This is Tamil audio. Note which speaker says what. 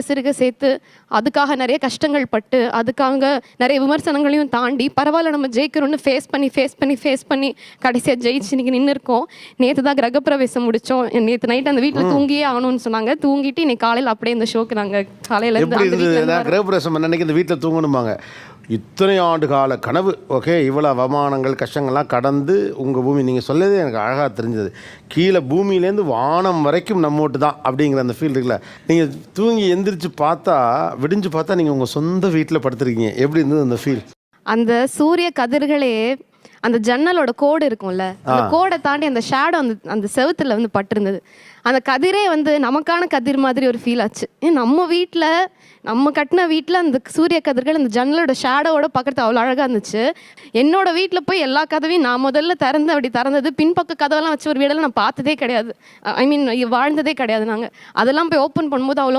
Speaker 1: சிறுக சேர்த்து அதுக்காக நிறைய கஷ்டங்கள் பட்டு அதுக்காக நிறைய விமர்சனங்களையும் தாண்டி பரவாயில்ல நம்ம ஜெயிக்கிறோன்னு ஃபேஸ் பண்ணி கடைசியாக ஜெயிச்சு இன்னைக்கு நின்று இருக்கோம். நேற்று தான் கிரகப்பிரவேசம் முடித்தோம். நேற்று நைட் அந்த வீட்டில் தூங்கியே ஆகணும்னு சொன்னாங்க. தூங்கிட்டு இன்னைக்கு காலையில் அப்படியே இந்த ஷோக்கு நாங்கள் காலையில்
Speaker 2: கிரகப்பிரவேசம் அன்னைக்கு இந்த வீட்டில் தூங்கணுமாங்க. இத்தனை ஆண்டு கால கனவு. ஓகே, இவ்வளோ அவமானங்கள் கஷ்டங்கள்லாம் கடந்து உங்கள் பூமி நீங்கள் சொல்லதே எனக்கு அழகாக தெரிஞ்சது. கீழே பூமியிலேருந்து வானம் வரைக்கும் நம்ம ஓட்டு தான் அப்படிங்கிற அந்த ஃபீல் இருக்குல்ல. நீங்கள் தூங்கி எந்திரிச்சு பார்த்தா விடிஞ்சு பார்த்தா நீங்கள் உங்கள் சொந்த வீட்டில் படுத்துருக்கீங்க. எப்படி இருந்தது அந்த ஃபீல்?
Speaker 1: அந்த சூரிய கதிர்களே அந்த ஜன்னலோட கோடு இருக்கும்ல, அந்த கோடை தாண்டி அந்த ஷேடோ அந்த செவுத்துல வந்து பட்டிருந்தது. அந்த கதிரே வந்து நமக்கான கதிர் மாதிரி ஒரு ஃபீல் ஆச்சு. நம்ம வீட்டில் நம்ம கட்டின வீட்டில் அந்த சூரிய கதிர்கள் அந்த ஜன்னலோட ஷேடோவோட பக்கத்து அவ்வளோ அழகாக இருந்துச்சு. என்னோட வீட்டில் போய் எல்லா கதவையும் நான் முதல்ல அப்படி திறந்தது. பின்பக்க கதவெல்லாம் வச்சு ஒரு வீடெல்லாம் நான் பார்த்ததே கிடையாது. ஐ மீன் வாழ்ந்ததே கிடையாது. நாங்கள் அதெல்லாம் போய் ஓப்பன் பண்ணும்போது அவ்வளோ